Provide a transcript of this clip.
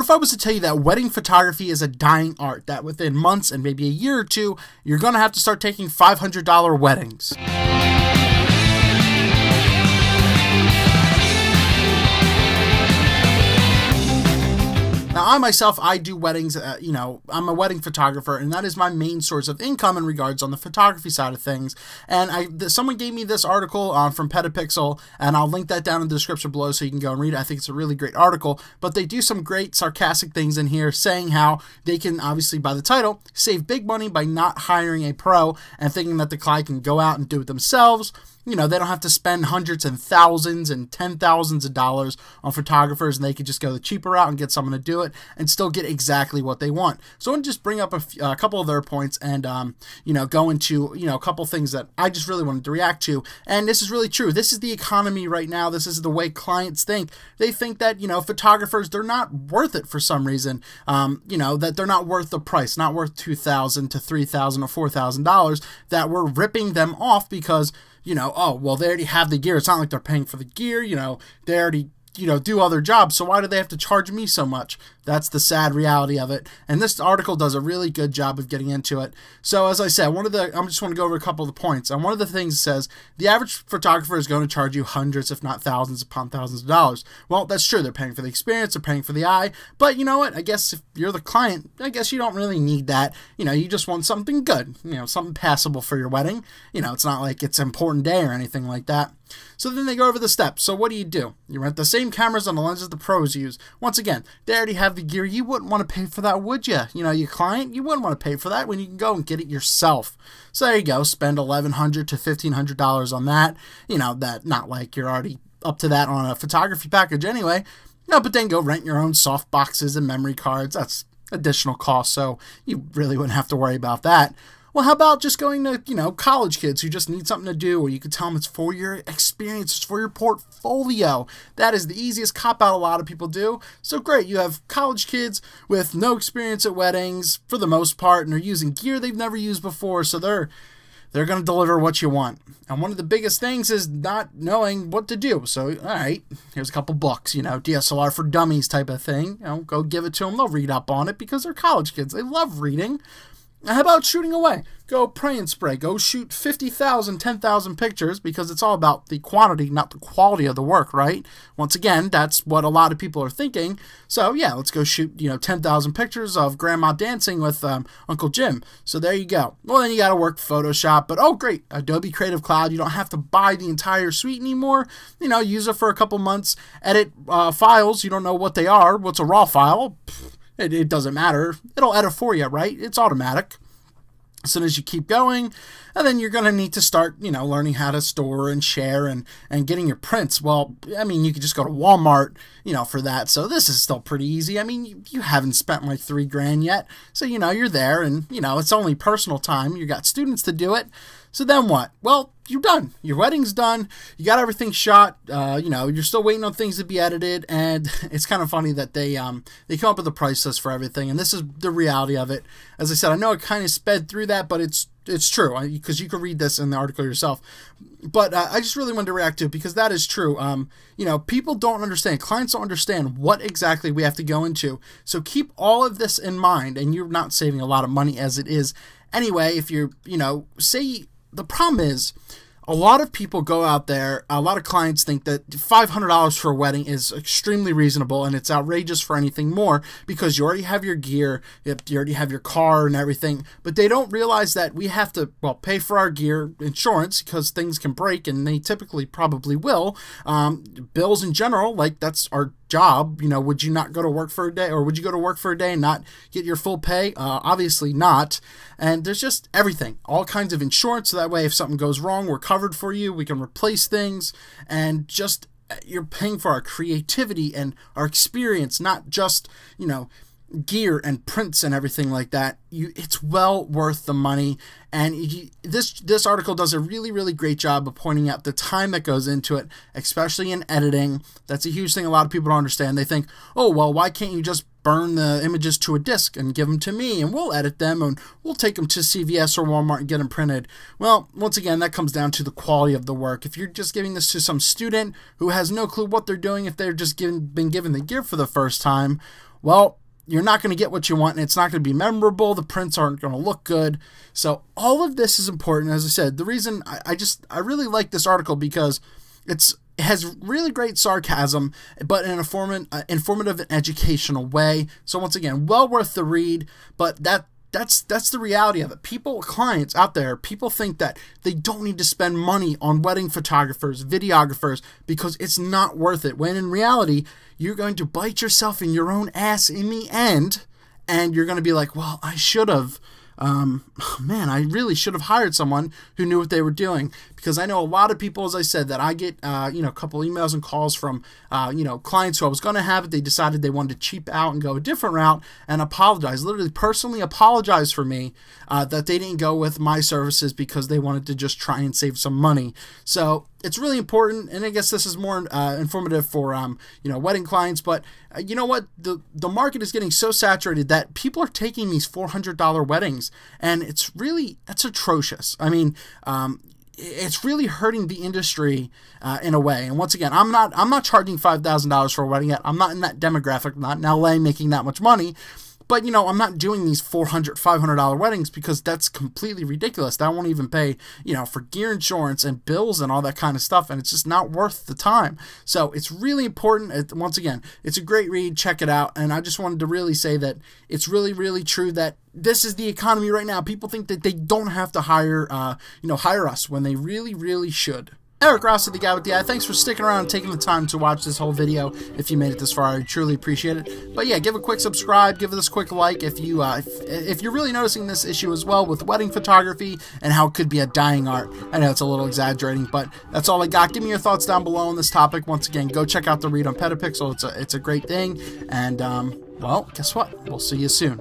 if I was to tell you that wedding photography is a dying art, that within months and maybe a year or two, you're going to have to start taking $500 weddings? Now, I myself, I do weddings, I'm a wedding photographer, and that is my main source of income in regards on the photography side of things. And someone gave me this article from Peta Pixel, and I'll link that down in the description below so you can go and read it. I think it's a really great article, but they do some great sarcastic things in here saying how they can, obviously by the title, save big money by not hiring a pro and thinking that the client can go out and do it themselves. You know, they don't have to spend hundreds and thousands and $10,000s of dollars on photographers, and they could just go the cheaper route and get someone to do it and still get exactly what they want. So I want to just bring up a couple of their points and, go into, a couple things that I just really wanted to react to. And this is really true. This is the economy right now. This is the way clients think. They think that, photographers, they're not worth it for some reason. That they're not worth the price, not worth $2,000 to $3,000 or $4,000, that we're ripping them off because, oh, well, they already have the gear. It's not like they're paying for the gear. They already, do other jobs. So why do they have to charge me so much? That's the sad reality of it. And this article does a really good job of getting into it. So as I said, I just want to go over a couple of the points. And one of the things says, the average photographer is going to charge you hundreds, if not thousands upon thousands of dollars. Well, that's true. They're paying for the experience. They're paying for the eye. But you know what? I guess if you're the client, I guess you don't really need that. You just want something good, something passable for your wedding. It's not like it's an important day or anything like that. So then they go over the steps. So what do? You rent the same cameras and the lenses the pros use. Once again, they already have the gear. You wouldn't want to pay for that, would you? Your client, you wouldn't want to pay for that when you can go and get it yourself. So there you go. Spend $1,100 to $1,500 on that. That not like you're already up to that on a photography package anyway. No, but then go rent your own soft boxes and memory cards. That's additional cost, so you really wouldn't have to worry about that. Well, how about just going to, college kids who just need something to do, or you could tell them it's for your experience, it's for your portfolio. That is the easiest cop-out a lot of people do. So great, you have college kids with no experience at weddings for the most part, and they're using gear they've never used before, so they're going to deliver what you want. And one of the biggest things is not knowing what to do. So, all right, here's a couple books, DSLR for dummies type of thing. Go give it to them. They'll read up on it because they're college kids. They love reading. How about shooting away? Go pray and spray. Go shoot 50,000, 10,000 pictures because it's all about the quantity, not the quality of the work, right? Once again, that's what a lot of people are thinking. So, yeah, let's go shoot, 10,000 pictures of grandma dancing with Uncle Jim. So there you go. Well, then you got to work Photoshop. But, oh, great, Adobe Creative Cloud. You don't have to buy the entire suite anymore. Use it for a couple months. Edit files. You don't know what they are. What's a raw file? It doesn't matter. It'll edit for you, right? It's automatic. As soon as you keep going, and then you're going to need to start, learning how to store and share and getting your prints. Well, you could just go to Walmart, for that. So this is still pretty easy. You haven't spent like $3,000 yet. So, you're there and, it's only personal time. You got students to do it. So then what? Well, you're done. Your wedding's done. You got everything shot. You're still waiting on things to be edited. And it's kind of funny that they come up with a price list for everything. And this is the reality of it. As I said, I know I kind of sped through that, but it's true because you can read this in the article yourself. But I just really wanted to react to it because that is true. People don't understand. Clients don't understand what exactly we have to go into. So keep all of this in mind, and you're not saving a lot of money as it is. Anyway, if you're, say the problem is a lot of people go out there, a lot of clients think that $500 for a wedding is extremely reasonable and it's outrageous for anything more because you already have your gear, you already have your car and everything, but they don't realize that we have to, pay for our gear, insurance, because things can break and they typically probably will, bills in general, like that's our job. Would you not go to work for a day, or would you go to work for a day and not get your full pay? Obviously not. And there's just everything, all kinds of insurance, so that way if something goes wrong, we're covered for you, we can replace things, and just you're paying for our creativity and our experience, not just, gear and prints and everything like that. It's well worth the money. And this article does a really, really great job of pointing out the time that goes into it, especially in editing. That's a huge thing a lot of people don't understand. They think, oh, well, why can't you just burn the images to a disk and give them to me and we'll edit them and we'll take them to CVS or Walmart and get them printed? Well, once again, that comes down to the quality of the work. If you're just giving this to some student who has no clue what they're doing, if they're just been given the gear for the first time, well, you're not going to get what you want, and it's not going to be memorable. The prints aren't going to look good. So all of this is important. As I said, the reason I really like this article because it has really great sarcasm, but in an informative and educational way. So once again, well worth the read, but that's the reality of it. Clients out there, people think that they don't need to spend money on wedding photographers, videographers, because it's not worth it. When in reality, you're going to bite yourself in your own ass in the end, and you're going to be like, well, I should have. Man, I really should have hired someone who knew what they were doing, because I know a lot of people, as I said, that I get, a couple emails and calls from, clients who I was going to have it. They decided they wanted to cheap out and go a different route and apologize, literally personally apologize for me, that they didn't go with my services because they wanted to just try and save some money. So it's really important, and I guess this is more informative for wedding clients. But you know what? The market is getting so saturated that people are taking these $400 weddings, and that's atrocious. I mean, it's really hurting the industry in a way. And once again, I'm not charging $5,000 for a wedding yet. I'm not in that demographic. I'm not in LA making that much money. But, I'm not doing these $400, $500 weddings because that's completely ridiculous. That won't even pay, for gear insurance and bills and all that kind of stuff. And it's just not worth the time. So it's really important. Once again, it's a great read. Check it out. And I just wanted to really say that it's really, really true that this is the economy right now. People think that they don't have to hire us when they really, really should. Eric Rossi, the guy with the eye. Thanks for sticking around and taking the time to watch this whole video. If you made it this far, I truly appreciate it. But yeah, give a quick subscribe, give this a quick like if you're really noticing this issue as well with wedding photography and how it could be a dying art. I know it's a little exaggerating, but that's all I got. Give me your thoughts down below on this topic. Once again, go check out the read on Peta Pixel. It's a great thing. And well, guess what? We'll see you soon.